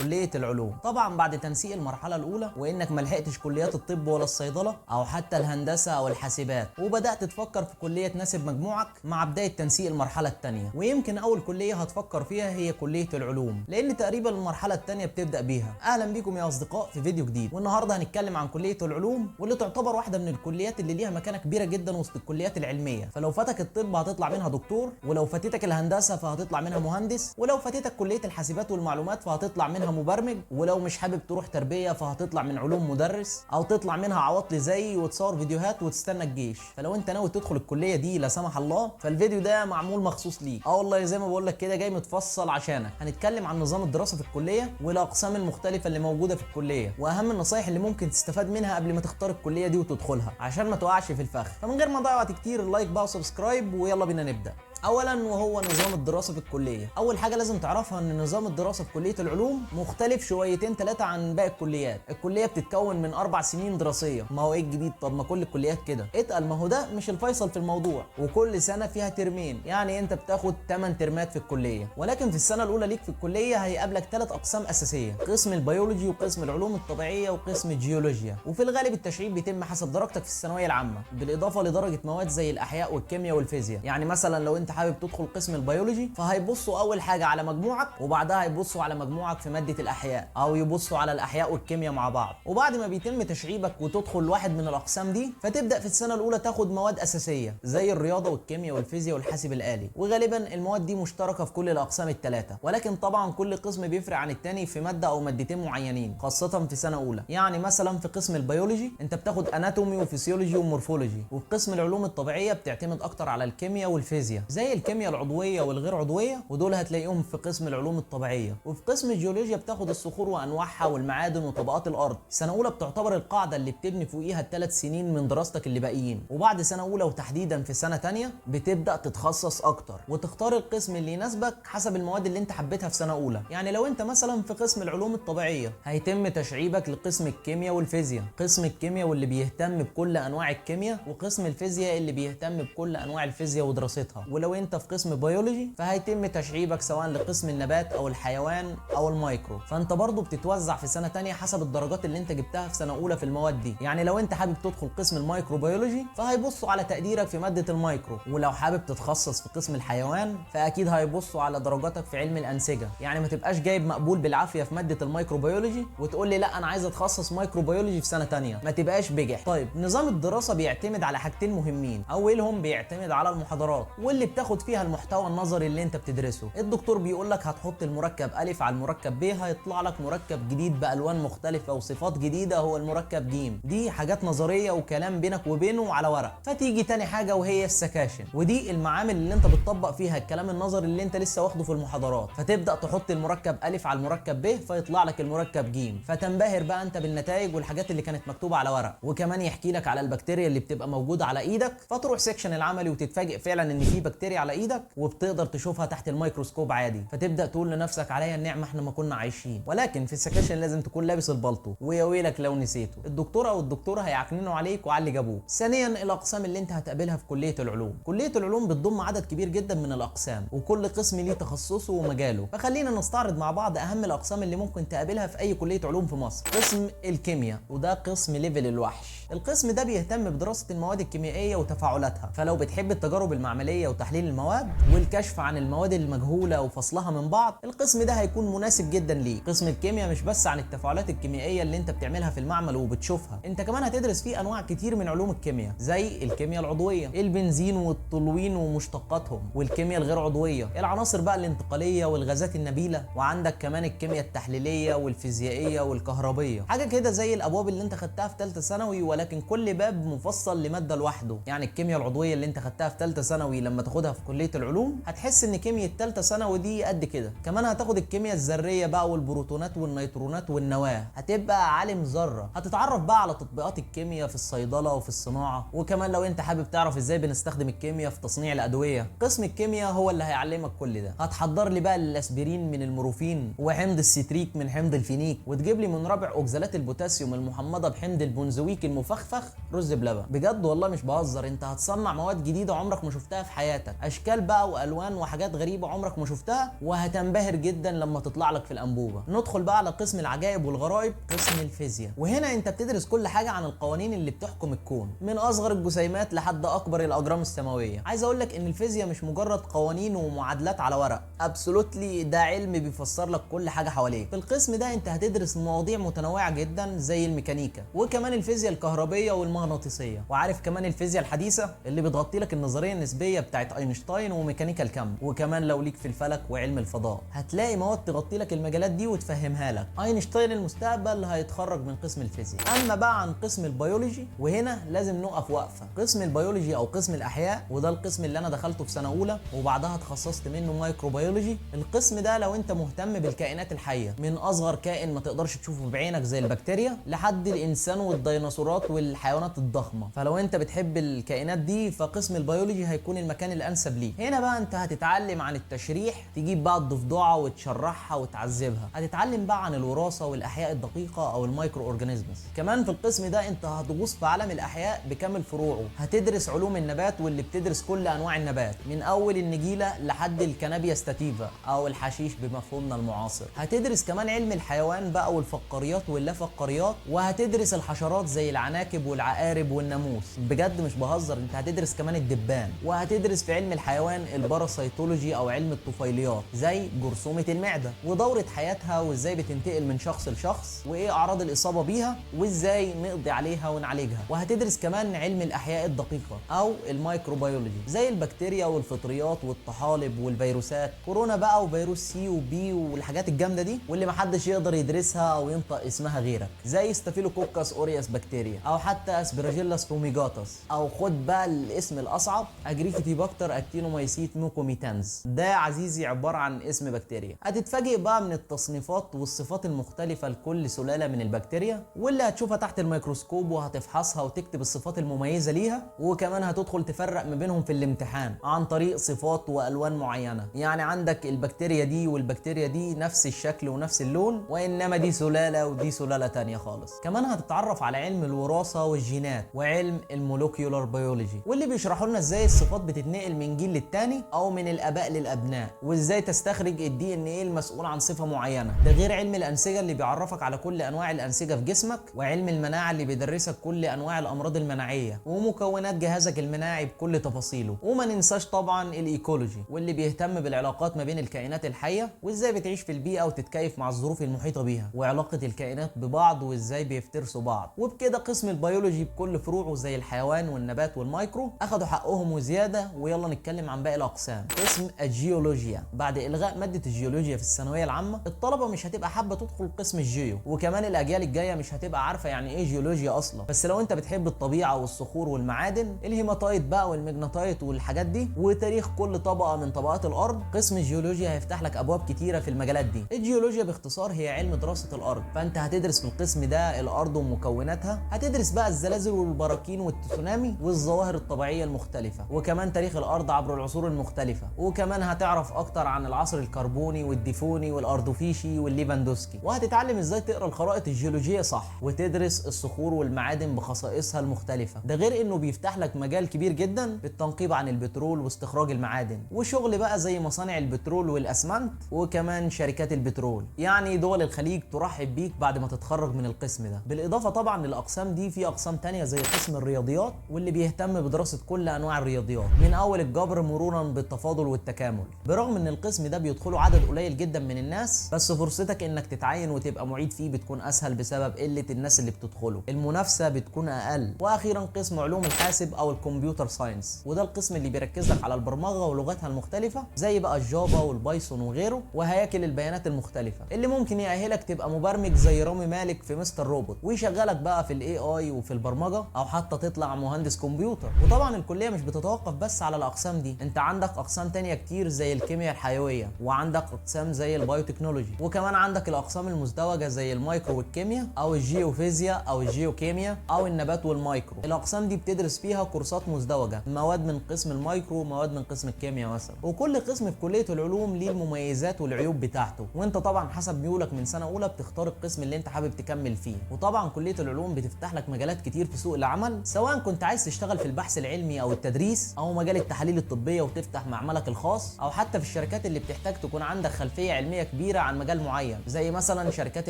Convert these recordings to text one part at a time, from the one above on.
كلية العلوم. طبعا بعد تنسيق المرحلة الأولى وإنك ملحقتش كليات الطب ولا الصيدلة أو حتى الهندسة أو الحاسبات، وبدأت تفكر في كلية تناسب مجموعك مع بداية تنسيق المرحلة الثانية. ويمكن أول كلية هتفكر فيها هي كلية العلوم، لأن تقريبا المرحلة الثانية بتبدأ بيها. أهلا بيكم يا أصدقاء في فيديو جديد، والنهاردة هنتكلم عن كلية العلوم، واللي تعتبر واحدة من الكليات اللي ليها مكانة كبيرة جدا وسط الكليات العلمية. فلو فاتك الطب هتطلع منها دكتور، ولو فاتتك الهندسة فهتطلع منها مهندس، ولو فاتتك كلية الحاسبات والمعلومات فهتطلع منها مبرمج، ولو مش حابب تروح تربية فهتطلع من علوم مدرس، او تطلع منها عواطلي زي وتصور فيديوهات وتستنى الجيش. فلو انت ناوي تدخل الكلية دي لا سمح الله، فالفيديو ده معمول مخصوص ليك. والله زي ما بقول لك كده جاي متفصل عشانك. هنتكلم عن نظام الدراسة في الكلية والاقسام المختلفة اللي موجودة في الكلية، واهم النصايح اللي ممكن تستفاد منها قبل ما تختار الكلية دي وتدخلها عشان ما تقعش في الفخ. فمن غير ما اضيع وقت كتير، اللايك بقى وسبسكرايب ويلا بينا نبدأ. اولا وهو نظام الدراسه في الكليه. اول حاجه لازم تعرفها ان نظام الدراسه في كليه العلوم مختلف شويتين ثلاثه عن باقي الكليات. الكليه بتتكون من 4 سنين دراسيه. ما هو ايه الجديد؟ طب ما كل الكليات كده. اتقل، ما هو ده مش الفيصل في الموضوع. وكل سنه فيها ترمين، يعني انت بتاخد 8 ترمات في الكليه. ولكن في السنه الاولى ليك في الكليه هيقابلك 3 اقسام اساسيه: قسم البيولوجي وقسم العلوم الطبيعيه وقسم الجيولوجيا. وفي الغالب التشعيب بيتم حسب درجتك في الثانويه العامه، بالاضافه لدرجه مواد زي الاحياء والكيمياء والفيزياء. يعني مثلا لو انت حابب تدخل قسم البيولوجي فهيبصوا اول حاجه على مجموعك، وبعدها هيبصوا على مجموعك في ماده الاحياء، او يبصوا على الاحياء والكيمياء مع بعض. وبعد ما بيتم تشعيبك وتدخل واحد من الاقسام دي، فتبدا في السنه الاولى تاخد مواد اساسيه زي الرياضه والكيمياء والفيزياء والحاسب الالي. وغالبا المواد دي مشتركه في كل الاقسام الثلاثه، ولكن طبعا كل قسم بيفرق عن الثاني في ماده او مادتين معينين، خاصه في سنه اولى. يعني مثلا في قسم البيولوجي انت بتاخد اناتومي وفسيولوجي ومورفولوجي، وفي قسم العلوم الطبيعيه بتعتمد اكتر على الكيمياء والفيزياء زي الكيمياء العضويه والغير عضويه، ودول هتلاقيهم في قسم العلوم الطبيعيه. وفي قسم الجيولوجيا بتاخد الصخور وانواعها والمعادن وطبقات الارض. سنه اولى بتعتبر القاعده اللي بتبني فوقيها ال3 سنين من دراستك اللي باقيين. وبعد سنه اولى وتحديدا في سنه ثانيه بتبدا تتخصص اكتر وتختار القسم اللي يناسبك حسب المواد اللي انت حبيتها في سنه اولى. يعني لو انت مثلا في قسم العلوم الطبيعيه هيتم تشعيبك لقسم الكيمياء والفيزياء، قسم الكيمياء واللي بيهتم بكل انواع الكيمياء، وقسم الفيزياء اللي بيهتم بكل انواع الفيزياء ودراستها. ولو انت في قسم بيولوجي فهيتم تشعيبك سواء لقسم النبات او الحيوان او المايكرو. فانت برضو بتتوزع في سنه ثانيه حسب الدرجات اللي انت جبتها في سنه اولى في المواد دي. يعني لو انت حابب تدخل قسم الميكروبيولوجي فهيبصوا على تقديرك في ماده المايكرو، ولو حابب تتخصص في قسم الحيوان فاكيد هيبصوا على درجاتك في علم الانسجه. يعني ما تبقاش جايب مقبول بالعافيه في ماده الميكروبيولوجي وتقول لي لا انا عايز اتخصص ميكروبيولوجي في سنه ثانيه، ما تبقاش بجح. طيب نظام الدراسه بيعتمد على حاجتين مهمين. اولهم بيعتمد على المحاضرات واللي بتاخد فيها المحتوى النظري اللي انت بتدرسه. الدكتور بيقول لك هتحط المركب ألف على المركب ب، هيطلع لك مركب جديد بألوان مختلفة وصفات جديدة هو المركب ج. دي حاجات نظرية وكلام بينك وبينه على ورق. فتيجي تاني حاجة وهي السكاشن، ودي المعامل اللي انت بتطبق فيها الكلام النظري اللي انت لسه واخده في المحاضرات. فتبدأ تحط المركب ألف على المركب ب فيطلع لك المركب ج، فتنبهر بقى انت بالنتائج والحاجات اللي كانت مكتوبة على ورق. وكمان يحكي لك على البكتيريا اللي بتبقى موجودة على ايدك، فتروح سكشن العملي وتتفاجئ فعلا ان في بكتيريا على ايدك وبتقدر تشوفها تحت الميكروسكوب عادي. فتبدا تقول لنفسك عليا النعمه احنا ما كنا عايشين. ولكن في السكاشن لازم تكون لابس البلطو، ويا ويلك لو نسيته، الدكتوره او الدكتوره هيعكننوا عليك وعلى اللي جابوه. ثانيا الاقسام اللي انت هتقابلها في كليه العلوم. كليه العلوم بتضم عدد كبير جدا من الاقسام، وكل قسم ليه تخصصه ومجاله. فخلينا نستعرض مع بعض اهم الاقسام اللي ممكن تقابلها في اي كليه علوم في مصر. قسم الكيمياء، وده قسم ليفل الوحش. القسم ده بيهتم بدراسه المواد الكيميائيه وتفاعلاتها. فلو بتحب التجارب المعمليه وتحليل المواد والكشف عن المواد المجهوله وفصلها من بعض، القسم ده هيكون مناسب جدا ليك. قسم الكيمياء مش بس عن التفاعلات الكيميائيه اللي انت بتعملها في المعمل وبتشوفها، انت كمان هتدرس فيه انواع كتير من علوم الكيمياء زي الكيمياء العضويه، البنزين والتولوين ومشتقاتهم، والكيمياء الغير عضويه، العناصر بقى الانتقاليه والغازات النبيله، وعندك كمان الكيمياء التحليليه والفيزيائيه والكهربيه. حاجه كده زي الابواب اللي انت خدتها في ثالثه ثانوي، ولكن كل باب مفصل لماده لوحده. يعني الكيمياء العضويه اللي انت خدتها في ثالثه ثانوي لما تاخدها في كليه العلوم هتحس ان كيمياء ثالثه ثانوي دي قد كده. كمان هتاخد الكيمياء الذريه بقى والبروتونات والنيترونات والنواه، هتبقى عالم ذره. هتتعرف بقى على تطبيقات الكيمياء في الصيدله وفي الصناعه. وكمان لو انت حابب تعرف ازاي بنستخدم الكيمياء في تصنيع الادويه، قسم الكيمياء هو اللي هيعلمك كل ده. هتحضر لي بقى الاسبرين من المورفين، وحمض الستريك من حمض الفينيك، وتجيب لي من رابع اوكسالات البوتاسيوم المحمضه بحمض البنزويك المفخفخ رز بلبن. بجد والله مش بهزر، انت هتصنع مواد جديده عمرك ما شفتها في حياتك. حياتك، اشكال بقى والوان وحاجات غريبه عمرك ما شفتها، وهتنبهر جدا لما تطلع لك في الانبوبه. ندخل بقى على قسم العجائب والغرائب، قسم الفيزياء. وهنا انت بتدرس كل حاجه عن القوانين اللي بتحكم الكون، من اصغر الجسيمات لحد اكبر الاجرام السماويه. عايز اقول لك ان الفيزياء مش مجرد قوانين ومعادلات على ورق، ابسولوتلي ده علم بيفسر لك كل حاجه حواليك. في القسم ده انت هتدرس مواضيع متنوعه جدا زي الميكانيكا، وكمان الفيزياء الكهربيه والمغناطيسيه، وعارف كمان الفيزياء الحديثه اللي بتغطي لك النظريه النسبيه بتاعت اينشتاين وميكانيكا الكم. وكمان لو ليك في الفلك وعلم الفضاء هتلاقي مواد تغطي لك المجالات دي وتفهمها لك. اينشتاين المستقبل هيتخرج من قسم الفيزياء. اما بقى عن قسم البيولوجي، وهنا لازم نقف وقفه. قسم البيولوجي او قسم الاحياء، وده القسم اللي انا دخلته في سنه اولى وبعدها اتخصصت منه مايكروبيولوجي. القسم ده لو انت مهتم بالكائنات الحيه، من اصغر كائن ما تقدرش تشوفه بعينك زي البكتيريا لحد الانسان والديناصورات والحيوانات الضخمه، فلو انت بتحب الكائنات دي فقسم البيولوجي هيكون المكان الانسب ليه. هنا بقى انت هتتعلم عن التشريح، تجيب بقى الضفدعه وتشرحها وتعذبها. هتتعلم بقى عن الوراثه والاحياء الدقيقه او المايكرو اورجانيزمز. كمان في القسم ده انت هتغوص في عالم الاحياء بكامل فروعه. هتدرس علوم النبات واللي بتدرس كل انواع النبات، من اول النجيله لحد الكنابيا ستاتيفا او الحشيش بمفهومنا المعاصر. هتدرس كمان علم الحيوان بقى والفقاريات واللافقاريات، وهتدرس الحشرات زي العناكب والعقارب والناموس. بجد مش بهزر، انت هتدرس كمان الدبان. وهتدرس في علم الحيوان الباراسيتولوجي او علم الطفيليات زي جرثومه المعده ودوره حياتها وازاي بتنتقل من شخص لشخص، وايه اعراض الاصابه بيها وازاي نقضي عليها ونعالجها. وهتدرس كمان علم الاحياء الدقيقه او الميكروبيولوجي زي البكتيريا والفطريات والطحالب والفيروسات، كورونا بقى وفيروس سي وبي والحاجات الجامده دي واللي محدش يقدر يدرسها او ينطق اسمها غيرك، زي ستافيلوكوكس اوريوس بكتيريا او حتى اسبراجيلاس فوميجاتس، او خد بقى الاسم الاصعب اجريكتي باكتر اكتينومايسيت موكوميتانز. ده يا عزيزي عباره عن اسم بكتيريا. هتتفاجئ بقى من التصنيفات والصفات المختلفه لكل سلاله من البكتيريا، واللي هتشوفها تحت الميكروسكوب وهتفحصها وتكتب الصفات المميزه ليها. وكمان هتدخل تفرق ما بينهم في الامتحان عن طريق صفات والوان معينه. يعني عندك البكتيريا دي والبكتيريا دي نفس الشكل ونفس اللون، وانما دي سلاله ودي سلاله تانية خالص. كمان هتتعرف على علم الوراثه والجينات وعلم المولوكيولار بيولوجي، واللي بيشرحوا لنا ازاي الصفات بتتنقل من جيل للتاني او من الاباء للابناء، وازاي تستخرج الدي ان ايه المسؤول عن صفه معينه. ده غير علم الانسجه اللي بيعرفك على كل انواع الانسجه في جسمك، وعلم المناعه اللي بيدرسك كل انواع الامراض المناعيه ومكونات جهازك المناعي بكل تفاصيله. وما ننساش طبعا الايكولوجي واللي بيهتم بالعلاقات ما بين الكائنات الحيه وازاي بتعيش في البيئه وتتكيف مع الظروف المحيطه بيها، وعلاقه الكائنات ببعض وازاي بيفترسوا بعض. وبكده قسم البيولوجي بكل فروعه زي الحيوان والنبات والمايكرو اخدوا حقهم وزياده. ويلا نتكلم عن باقي الاقسام. قسم الجيولوجيا، بعد الغاء ماده الجيولوجيا في الثانويه العامه الطلبه مش هتبقى حابه تدخل قسم الجيو، وكمان الاجيال الجايه مش هتبقى عارفه يعني ايه جيولوجيا اصلا. بس لو انت بتحب الطبيعه والصخور والمعادن، الهيماتايت بقى والمجناطايت والحاجات دي، وتاريخ كل طبقه من طبقات الارض، قسم الجيولوجيا هيفتح لك ابواب كتيره في المجالات دي. الجيولوجيا باختصار هي علم دراسه الارض، فانت هتدرس في القسم ده الارض ومكوناتها. هتدرس بقى الزلازل والبراكين والتسونامي والظواهر الطبيعيه المختلفه، وكمان تاريخ الارض عبر العصور المختلفه. وكمان هتعرف اكتر عن العصر الكربوني والديفوني والاردوفيشي والليفاندوسكي. وهتتعلم ازاي تقرا الخرائط الجيولوجيه صح، وتدرس الصخور والمعادن بخصائصها المختلفه. ده غير انه بيفتح لك مجال كبير جدا في التنقيب عن البترول واستخراج المعادن، وشغل بقى زي مصانع البترول والاسمنت وكمان شركات البترول. يعني دول الخليج ترحب بيك بعد ما تتخرج من القسم ده. بالاضافه طبعا للاقسام دي في اقسام تانية زي قسم الرياضيات، واللي بيهتم بدراسه كل انواع الرياضيات من اول الجبر مرورا بالتفاضل والتكامل. برغم ان القسم ده بيدخله عدد قليل جدا من الناس، بس فرصتك انك تتعين وتبقى معيد فيه بتكون اسهل بسبب قله الناس اللي بتدخله، المنافسه بتكون اقل. واخيرا قسم علوم الحاسب او الكمبيوتر ساينس، وده القسم اللي بيركز لك على البرمجه ولغاتها المختلفه زي بقى الجافا والبايثون وغيره، وهياكل البيانات المختلفه اللي ممكن يأهلك تبقى مبرمج زي رامي مالك في مستر روبوت، ويشغلك بقى في الاي اي وفي البرمجه، او حتى تطلع مهندس كمبيوتر. وطبعا الكليه مش بتتوقف بس على الاقسام دي، انت عندك اقسام تانية كتير زي الكيمياء الحيويه، وعندك اقسام زي البايوتكنولوجي، وكمان عندك الاقسام المزدوجه زي المايكرو والكيمياء او الجيوفيزياء او الجيوكيمياء او النبات والمايكرو. الاقسام دي بتدرس فيها كورسات مزدوجه، مواد من قسم المايكرو ومواد من قسم الكيمياء مثلا. وكل قسم في كليه العلوم ليه المميزات والعيوب بتاعته، وانت طبعا حسب ميولك من سنه اولى بتختار القسم اللي انت حابب تكمل فيه. وطبعا كليه العلوم بتفتح لك مجالات كتير في سوق العمل، سواء كنت عايز تشتغل في البحث العلمي او التدريس او مجال التحاليل التحاليل الطبيه وتفتح معملك الخاص، او حتى في الشركات اللي بتحتاج تكون عندك خلفيه علميه كبيره عن مجال معين، زي مثلا شركات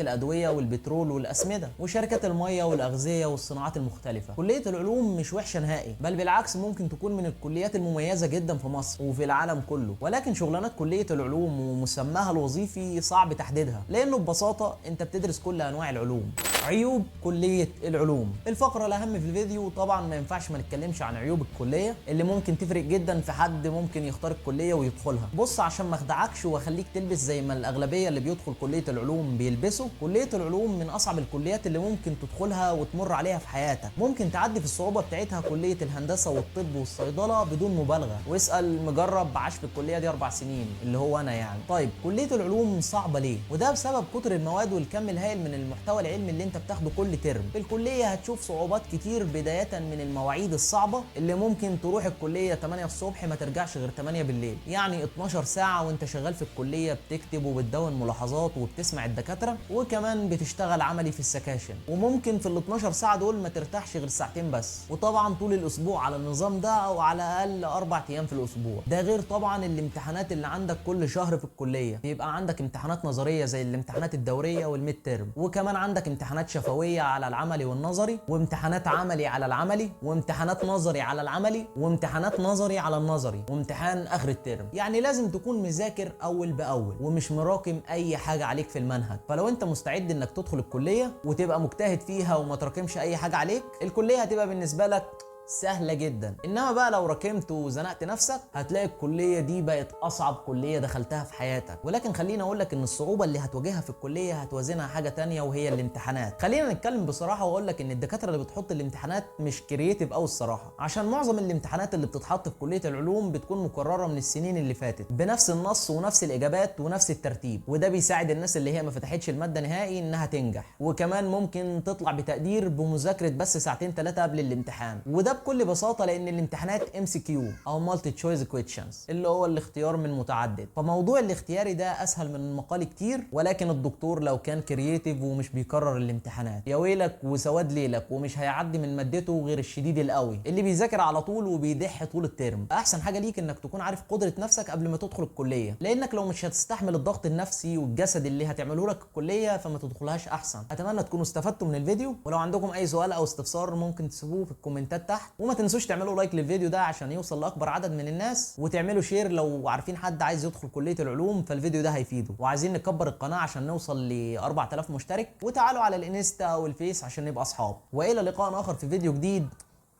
الادويه والبترول والاسمده وشركات الميه والاغذيه والصناعات المختلفه. كليه العلوم مش وحشه نهائي، بل بالعكس ممكن تكون من الكليات المميزه جدا في مصر وفي العالم كله. ولكن شغلانات كليه العلوم ومسماها الوظيفي صعب تحديدها، لانه ببساطه انت بتدرس كل انواع العلوم. عيوب كليه العلوم. الفقره الاهم في الفيديو، طبعا ما ينفعش ما نتكلمش عن عيوب الكليه اللي ممكن تفرق جدا في حد ممكن يختار الكليه ويدخلها. بص، عشان ما اخدعكش واخليك تلبس زي ما الاغلبيه اللي بيدخل كليه العلوم بيلبسوا، كليه العلوم من اصعب الكليات اللي ممكن تدخلها وتمر عليها في حياتك. ممكن تعدي في الصعوبه بتاعتها كليه الهندسه والطب والصيدله بدون مبالغه، واسال مجرب عاش في الكليه دي 4 سنين اللي هو انا يعني. طيب كليه العلوم صعبه ليه؟ وده بسبب كتر المواد والكم الهائل من المحتوى العلمي اللي انت بتاخده كل ترم. في الكليه هتشوف صعوبات كتير، بدايه من المواعيد الصعبه اللي ممكن تروح الكليه 8 الصبح ما ترجعش غير 8 بالليل، يعني 12 ساعه وانت شغال في الكليه بتكتب وبتدون ملاحظات وبتسمع الدكاتره، وكمان بتشتغل عملي في السكاشن. وممكن في ال 12 ساعه دول ما ترتاحش غير ساعتين بس، وطبعا طول الاسبوع على النظام ده، او على الاقل 4 ايام في الاسبوع. ده غير طبعا الامتحانات اللي عندك كل شهر في الكليه. بيبقى عندك امتحانات نظريه زي الامتحانات الدوريه والميد ترم، وكمان عندك امتحانات شفويه على العملي والنظري، وامتحانات عملي على العملي، وامتحانات نظري على العملي، وامتحانات نظري على النظري، وامتحان اخر الترم. يعني لازم تكون مذاكر اول باول ومش مراكم اي حاجه عليك في المنهج. فلو انت مستعد انك تدخل الكليه وتبقى مجتهد فيها وما تراكمش اي حاجه عليك، الكليه هتبقى بالنسبه لك سهلة جدا. انما بقى لو راكمت وزنقت نفسك، هتلاقي الكلية دي بقت اصعب كلية دخلتها في حياتك. ولكن خليني اقول لك ان الصعوبة اللي هتواجهها في الكلية هتوازنها حاجة تانية، وهي الامتحانات. خلينا نتكلم بصراحة واقول لك ان الدكاترة اللي بتحط الامتحانات مش كرييتيف قوي الصراحة، عشان معظم الامتحانات اللي بتتحط في كلية العلوم بتكون مكررة من السنين اللي فاتت بنفس النص ونفس الاجابات ونفس الترتيب، وده بيساعد الناس اللي هي ما فتحتش المادة نهائي انها تنجح. وكمان ممكن تطلع بتقدير بمذاكرة بس ساعتين 3 قبل الامتحان، وده بكل بساطة لان الامتحانات MCQ او مالتي تشويس كويشنز، اللي هو الاختيار من متعدد. فموضوع الاختياري ده اسهل من المقالي كتير. ولكن الدكتور لو كان كرييتيف ومش بيكرر الامتحانات، يا ويلك وسواد ليلك، ومش هيعدي من مادته غير الشديد القوي اللي بيذاكر على طول وبيدح طول الترم. احسن حاجة ليك انك تكون عارف قدرة نفسك قبل ما تدخل الكلية، لانك لو مش هتستحمل الضغط النفسي والجسدي اللي هتعمله لك الكلية فما تدخلهاش احسن. اتمنى تكونوا استفدتوا من الفيديو، ولو عندكم اي سؤال او استفسار ممكن تسيبوه في الكومنتات تحت، وما تنسوش تعملوا لايك للفيديو ده عشان يوصل لاكبر عدد من الناس، وتعملوا شير لو عارفين حد عايز يدخل كلية العلوم فالفيديو ده هيفيده. وعايزين نكبر القناة عشان نوصل ل 4000 مشترك، وتعالوا على الانستا والفيس عشان نبقى اصحاب. والى لقاء اخر في فيديو جديد.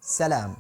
سلام.